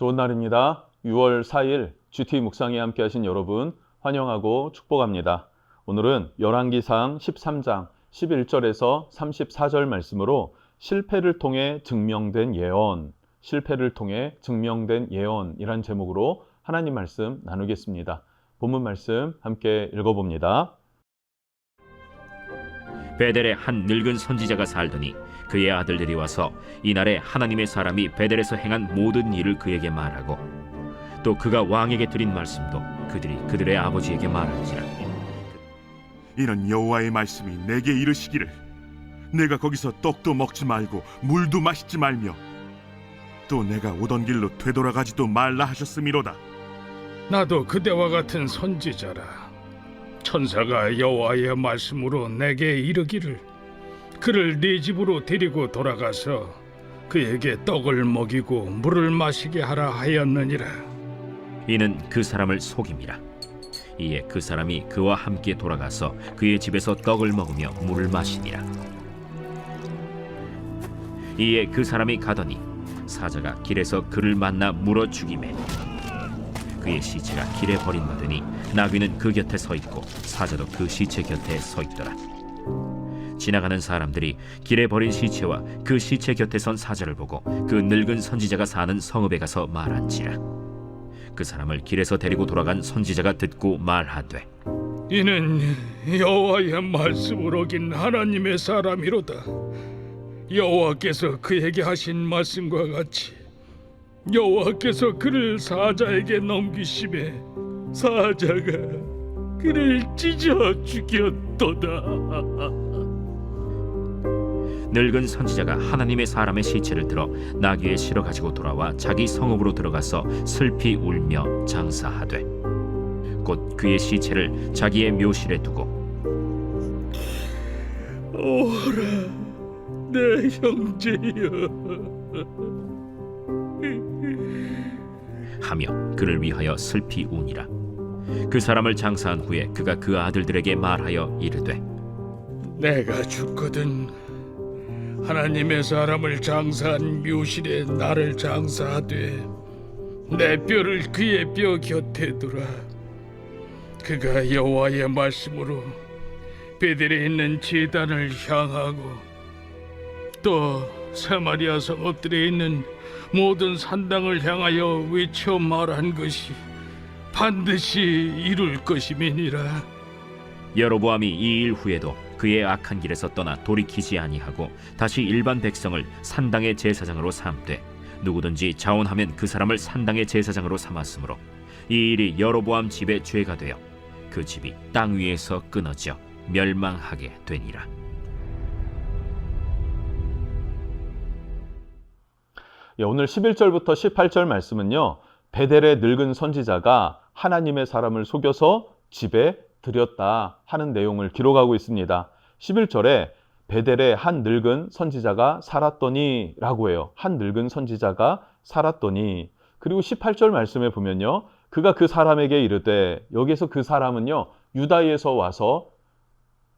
좋은 날입니다. 6월 4일 GT 묵상에 함께 하신 여러분 환영하고 축복합니다. 오늘은 열왕기상 13장 11절에서 34절 말씀으로 실패를 통해 증명된 예언, 실패를 통해 증명된 예언이란 제목으로 하나님 말씀 나누겠습니다. 본문 말씀 함께 읽어봅니다. 베델에 한 늙은 선지자가 살더니 그의 아들들이 와서 이날에 하나님의 사람이 베델에서 행한 모든 일을 그에게 말하고 또 그가 왕에게 드린 말씀도 그들이 그들의 아버지에게 말한지라. 이는 여호와의 말씀이 내게 이르시기를 내가 거기서 떡도 먹지 말고 물도 마시지 말며 또 내가 오던 길로 되돌아가지도 말라 하셨음이로다. 나도 그대와 같은 선지자라. 천사가 여호와의 말씀으로 내게 이르기를 그를 네 집으로 데리고 돌아가서 그에게 떡을 먹이고 물을 마시게 하라 하였느니라. 이는 그 사람을 속임이라. 이에 그 사람이 그와 함께 돌아가서 그의 집에서 떡을 먹으며 물을 마시니라. 이에 그 사람이 가더니 사자가 길에서 그를 만나 물어 죽이매 그의 시체가 길에 버림받으니 나귀는 그 곁에 서 있고 사자도 그 시체 곁에 서 있더라. 지나가는 사람들이 길에 버린 시체와 그 시체 곁에 선 사자를 보고 그 늙은 선지자가 사는 성읍에 가서 말한지라. 그 사람을 길에서 데리고 돌아간 선지자가 듣고 말하되 이는 여호와의 말씀을 어긴 하나님의 사람이로다. 여호와께서 그에게 하신 말씀과 같이 여호와께서 그를 사자에게 넘기심에 사자가 그를 찢어 죽였도다. 늙은 선지자가 하나님의 사람의 시체를 들어 나귀에 실어 가지고 돌아와 자기 성읍으로 들어가서 슬피 울며 장사하되 곧 그의 시체를 자기의 묘실에 두고 오라 내 형제여 하며 그를 위하여 슬피 우니라. 그 사람을 장사한 후에 그가 그 아들들에게 말하여 이르되 내가 죽거든 하나님의 사람을 장사한 묘실에 나를 장사하되 내 뼈를 그의 뼈 곁에 두라. 그가 여호와의 말씀으로 베델에 있는 제단을 향하고 또 사마리아 성읍들에 있는 모든 산당을 향하여 외쳐 말한 것이 반드시 이룰 것임이니라. 여로보암이 이 일 후에도 그의 악한 길에서 떠나 돌이키지 아니하고 다시 일반 백성을 산당의 제사장으로 삼되 누구든지 자원하면 그 사람을 산당의 제사장으로 삼았으므로 이 일이 여로보암 집의 죄가 되어 그 집이 땅 위에서 끊어져 멸망하게 되니라. 오늘 11절부터 18절 말씀은요, 베델의 늙은 선지자가 하나님의 사람을 속여서 집에 들였다 하는 내용을 기록하고 있습니다. 11절에 베델의 한 늙은 선지자가 살았더니 라고 해요. 한 늙은 선지자가 살았더니. 그리고 18절 말씀에 보면요, 그가 그 사람에게 이르되, 여기서 그 사람은요 유다에서 와서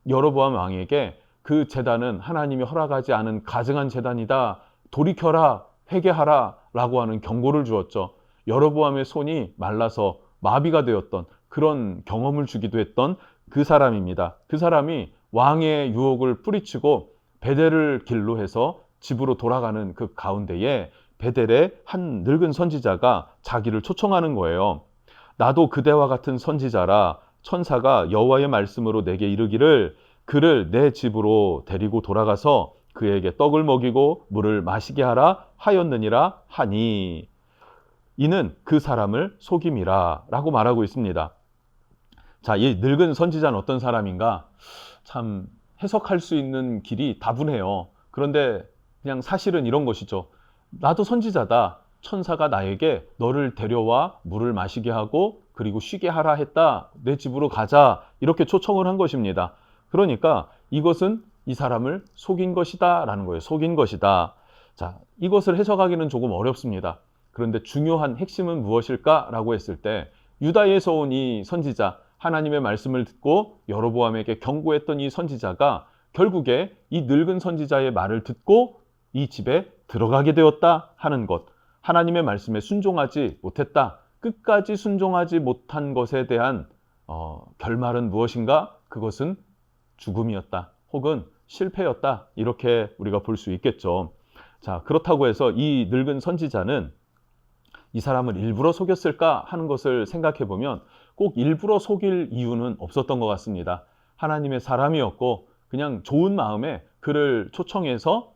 여로보암 왕에게 그 제단은 하나님이 허락하지 않은 가증한 제단이다, 돌이켜라, 회개하라 라고 하는 경고를 주었죠. 여로보암의 손이 말라서 마비가 되었던 그런 경험을 주기도 했던 그 사람입니다. 그 사람이 왕의 유혹을 뿌리치고 베델을 길로 해서 집으로 돌아가는 그 가운데에 베델의 한 늙은 선지자가 자기를 초청하는 거예요. 나도 그대와 같은 선지자라. 천사가 여호와의 말씀으로 내게 이르기를 그를 내 집으로 데리고 돌아가서 그에게 떡을 먹이고 물을 마시게 하라 하였느니라 하니 이는 그 사람을 속임이라 라고 말하고 있습니다. 자, 이 늙은 선지자는 어떤 사람인가? 참 해석할 수 있는 길이 다분해요. 그런데 그냥 사실은 이런 것이죠. 나도 선지자다. 천사가 나에게 너를 데려와 물을 마시게 하고 그리고 쉬게 하라 했다. 내 집으로 가자. 이렇게 초청을 한 것입니다. 그러니까 이것은 이 사람을 속인 것이다 라는 거예요. 속인 것이다. 자, 이것을 해석하기는 조금 어렵습니다. 그런데 중요한 핵심은 무엇일까? 라고 했을 때 유다에서 온 이 선지자, 하나님의 말씀을 듣고 여로보암에게 경고했던 이 선지자가 결국에 이 늙은 선지자의 말을 듣고 이 집에 들어가게 되었다 하는 것. 하나님의 말씀에 순종하지 못했다. 끝까지 순종하지 못한 것에 대한 결말은 무엇인가? 그것은 죽음이었다. 혹은 실패였다. 이렇게 우리가 볼 수 있겠죠. 자, 그렇다고 해서 이 늙은 선지자는 이 사람을 일부러 속였을까 하는 것을 생각해 보면 꼭 일부러 속일 이유는 없었던 것 같습니다. 하나님의 사람이었고 그냥 좋은 마음에 그를 초청해서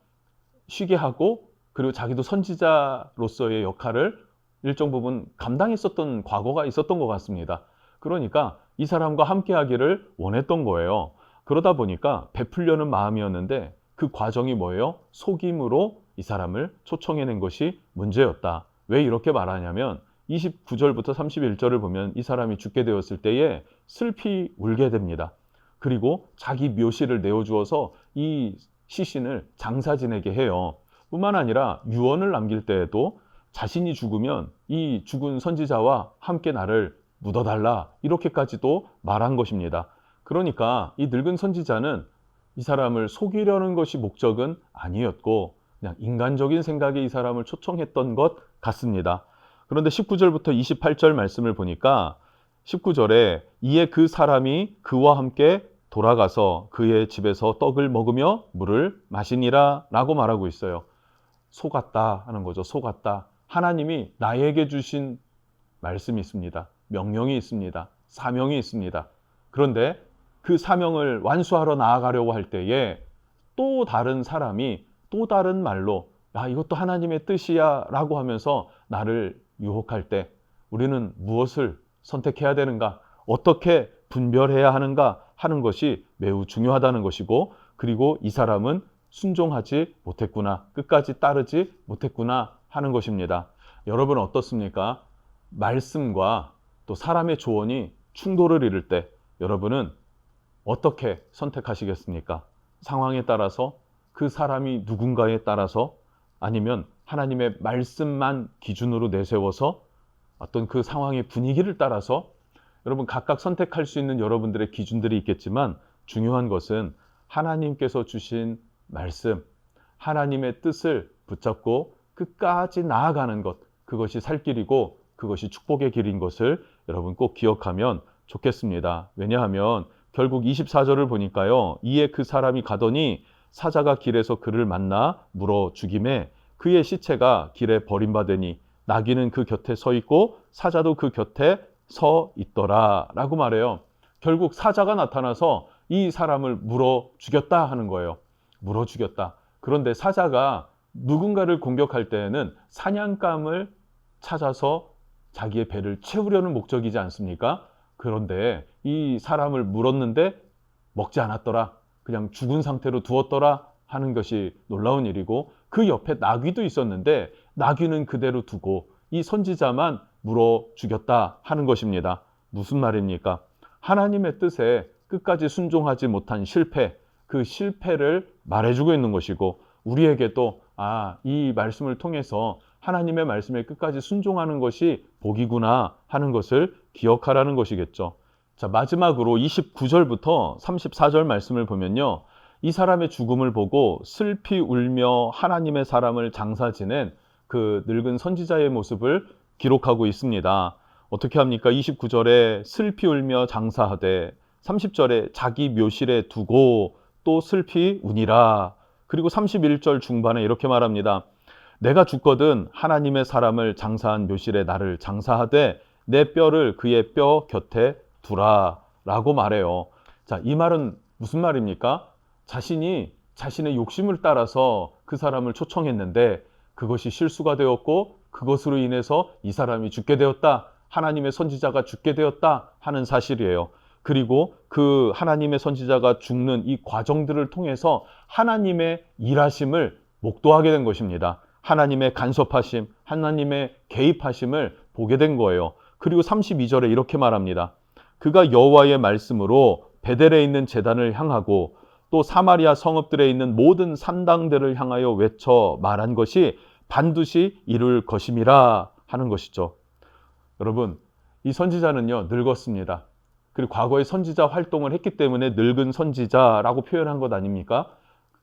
쉬게 하고 그리고 자기도 선지자로서의 역할을 일정 부분 감당했었던 과거가 있었던 것 같습니다. 그러니까 이 사람과 함께 하기를 원했던 거예요. 그러다 보니까 베풀려는 마음이었는데 그 과정이 뭐예요? 속임으로 이 사람을 초청해낸 것이 문제였다. 왜 이렇게 말하냐면 29절부터 31절을 보면 이 사람이 죽게 되었을 때에 슬피 울게 됩니다. 그리고 자기 묘시를 내어주어서 이 시신을 장사 지내게 해요. 뿐만 아니라 유언을 남길 때에도 자신이 죽으면 이 죽은 선지자와 함께 나를 묻어달라 이렇게까지도 말한 것입니다. 그러니까 이 늙은 선지자는 이 사람을 속이려는 것이 목적은 아니었고 그냥 인간적인 생각에 이 사람을 초청했던 것 같습니다. 그런데 19절부터 28절 말씀을 보니까 19절에 이에 그 사람이 그와 함께 돌아가서 그의 집에서 떡을 먹으며 물을 마시니라 라고 말하고 있어요. 속았다 하는 거죠. 속았다. 하나님이 나에게 주신 말씀이 있습니다. 명령이 있습니다. 사명이 있습니다. 그런데 그 사명을 완수하러 나아가려고 할 때에 또 다른 사람이 또 다른 말로 야, 이것도 하나님의 뜻이야 라고 하면서 나를 유혹할 때 우리는 무엇을 선택해야 되는가? 어떻게 분별해야 하는가 하는 것이 매우 중요하다는 것이고 그리고 이 사람은 순종하지 못했구나. 끝까지 따르지 못했구나 하는 것입니다. 여러분 어떻습니까? 말씀과 또 사람의 조언이 충돌을 이룰 때 여러분은 어떻게 선택하시겠습니까? 상황에 따라서 그 사람이 누군가에 따라서 아니면 하나님의 말씀만 기준으로 내세워서 어떤 그 상황의 분위기를 따라서 여러분 각각 선택할 수 있는 여러분들의 기준들이 있겠지만 중요한 것은 하나님께서 주신 말씀, 하나님의 뜻을 붙잡고 끝까지 나아가는 것, 그것이 살 길이고 그것이 축복의 길인 것을 여러분 꼭 기억하면 좋겠습니다. 왜냐하면 결국 24절을 보니까요. 이에 그 사람이 가더니 사자가 길에서 그를 만나 물어 죽임에 그의 시체가 길에 버림받으니 나귀는 그 곁에 서 있고 사자도 그 곁에 서 있더라 라고 말해요. 결국 사자가 나타나서 이 사람을 물어 죽였다 하는 거예요. 물어 죽였다. 그런데 사자가 누군가를 공격할 때에는 사냥감을 찾아서 자기의 배를 채우려는 목적이지 않습니까? 그런데 이 사람을 물었는데 먹지 않았더라. 그냥 죽은 상태로 두었더라 하는 것이 놀라운 일이고 그 옆에 나귀도 있었는데 나귀는 그대로 두고 이 선지자만 물어 죽였다 하는 것입니다. 무슨 말입니까? 하나님의 뜻에 끝까지 순종하지 못한 실패, 그 실패를 말해주고 있는 것이고 우리에게도 이 말씀을 통해서 하나님의 말씀에 끝까지 순종하는 것이 복이구나 하는 것을 기억하라는 것이겠죠. 자, 마지막으로 29절부터 34절 말씀을 보면요. 이 사람의 죽음을 보고 슬피 울며 하나님의 사람을 장사 지낸 그 늙은 선지자의 모습을 기록하고 있습니다. 어떻게 합니까? 29절에 슬피 울며 장사하되 30절에 자기 묘실에 두고 또 슬피 우니라. 그리고 31절 중반에 이렇게 말합니다. 내가 죽거든 하나님의 사람을 장사한 묘실에 나를 장사하되 내 뼈를 그의 뼈 곁에 두라 라고 말해요. 자, 이 말은 무슨 말입니까? 자신이 자신의 욕심을 따라서 그 사람을 초청했는데 그것이 실수가 되었고 그것으로 인해서 이 사람이 죽게 되었다. 하나님의 선지자가 죽게 되었다 하는 사실이에요. 그리고 그 하나님의 선지자가 죽는 이 과정들을 통해서 하나님의 일하심을 목도하게 된 것입니다. 하나님의 간섭하심, 하나님의 개입하심을 보게 된 거예요. 그리고 32절에 이렇게 말합니다. 그가 여호와의 말씀으로 베델에 있는 제단을 향하고 또 사마리아 성읍들에 있는 모든 산당들을 향하여 외쳐 말한 것이 반드시 이룰 것임이라 하는 것이죠. 여러분, 이 선지자는요 늙었습니다. 그리고 과거에 선지자 활동을 했기 때문에 늙은 선지자라고 표현한 것 아닙니까?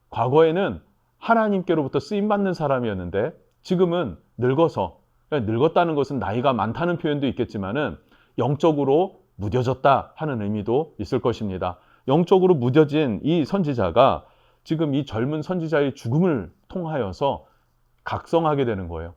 과거에는 하나님께로부터 쓰임받는 사람이었는데 지금은 늙어서, 그러니까 늙었다는 것은 나이가 많다는 표현도 있겠지만은 영적으로 무뎌졌다 하는 의미도 있을 것입니다. 영적으로 무뎌진 이 선지자가 지금 이 젊은 선지자의 죽음을 통하여서 각성하게 되는 거예요.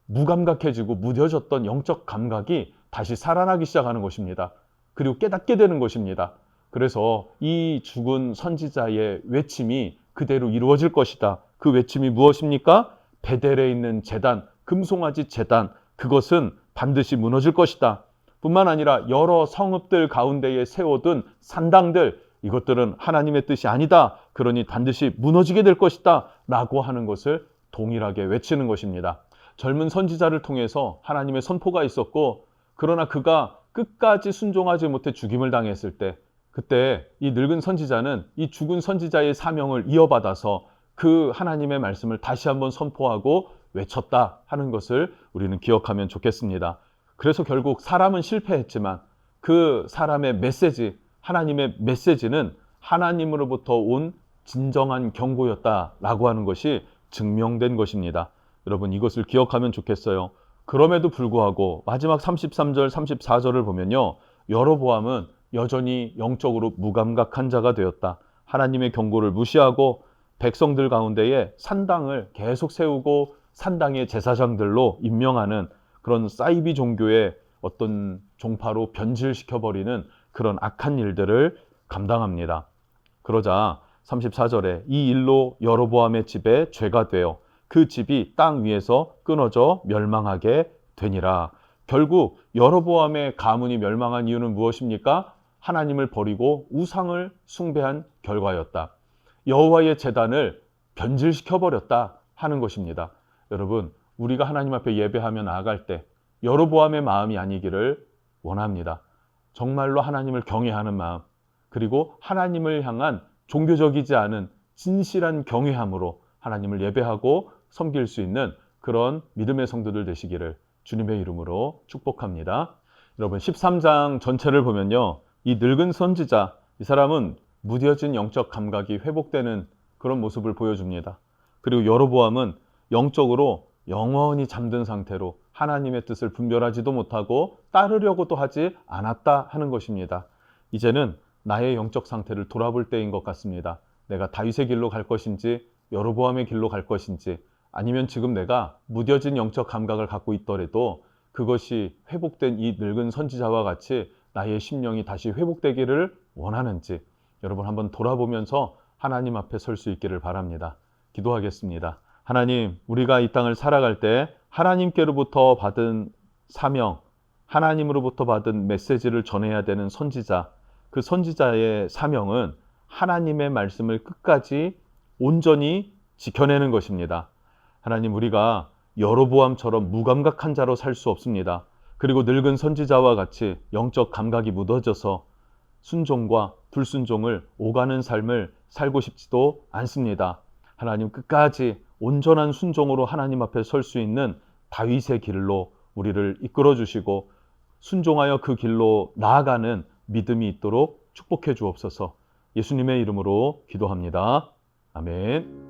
무감각해지고 무뎌졌던 영적 감각이 다시 살아나기 시작하는 것입니다. 그리고 깨닫게 되는 것입니다. 그래서 이 죽은 선지자의 외침이 그대로 이루어질 것이다. 그 외침이 무엇입니까? 베델에 있는 제단, 금송아지 제단, 그것은 반드시 무너질 것이다. 뿐만 아니라 여러 성읍들 가운데에 세워둔 산당들, 이것들은 하나님의 뜻이 아니다. 그러니 반드시 무너지게 될 것이다. 라고 하는 것을 동일하게 외치는 것입니다. 젊은 선지자를 통해서 하나님의 선포가 있었고, 그러나 그가 끝까지 순종하지 못해 죽임을 당했을 때, 그때 이 늙은 선지자는 이 죽은 선지자의 사명을 이어받아서 그 하나님의 말씀을 다시 한번 선포하고 외쳤다 하는 것을 우리는 기억하면 좋겠습니다. 그래서 결국 사람은 실패했지만 그 사람의 메시지, 하나님의 메시지는 하나님으로부터 온 진정한 경고였다라고 하는 것이 증명된 것입니다. 여러분, 이것을 기억하면 좋겠어요. 그럼에도 불구하고 마지막 33절, 34절을 보면요, 여로보암은 여전히 영적으로 무감각한 자가 되었다. 하나님의 경고를 무시하고 백성들 가운데에 산당을 계속 세우고 산당의 제사장들로 임명하는 그런 사이비 종교의 어떤 종파로 변질시켜버리는 그런 악한 일들을 감당합니다. 그러자 34절에 이 일로 여로보암의 집에 죄가 되어 그 집이 땅 위에서 끊어져 멸망하게 되니라. 결국 여로보암의 가문이 멸망한 이유는 무엇입니까? 하나님을 버리고 우상을 숭배한 결과였다. 여호와의 제단을 변질시켜버렸다 하는 것입니다. 여러분, 우리가 하나님 앞에 예배하며 나아갈 때 여로보암의 마음이 아니기를 원합니다. 정말로 하나님을 경외하는 마음, 그리고 하나님을 향한 종교적이지 않은 진실한 경외함으로 하나님을 예배하고 섬길 수 있는 그런 믿음의 성도들 되시기를 주님의 이름으로 축복합니다. 여러분, 13장 전체를 보면요, 이 늙은 선지자, 이 사람은 무뎌진 영적 감각이 회복되는 그런 모습을 보여줍니다. 그리고 여로보암은 영적으로 영원히 잠든 상태로 하나님의 뜻을 분별하지도 못하고 따르려고도 하지 않았다 하는 것입니다. 이제는 나의 영적 상태를 돌아볼 때인 것 같습니다. 내가 다윗의 길로 갈 것인지 여로보암의 길로 갈 것인지, 아니면 지금 내가 무뎌진 영적 감각을 갖고 있더라도 그것이 회복된 이 늙은 선지자와 같이 나의 심령이 다시 회복되기를 원하는지, 여러분 한번 돌아보면서 하나님 앞에 설 수 있기를 바랍니다. 기도하겠습니다. 하나님, 우리가 이 땅을 살아갈 때 하나님께로부터 받은 사명, 하나님으로부터 받은 메시지를 전해야 되는 선지자, 그 선지자의 사명은 하나님의 말씀을 끝까지 온전히 지켜내는 것입니다. 하나님, 우리가 여로보암처럼 무감각한 자로 살 수 없습니다. 그리고 늙은 선지자와 같이 영적 감각이 묻어져서 순종과 불순종을 오가는 삶을 살고 싶지도 않습니다. 하나님, 끝까지 온전한 순종으로 하나님 앞에 설 수 있는 다윗의 길로 우리를 이끌어 주시고 순종하여 그 길로 나아가는 믿음이 있도록 축복해 주옵소서. 예수님의 이름으로 기도합니다. 아멘.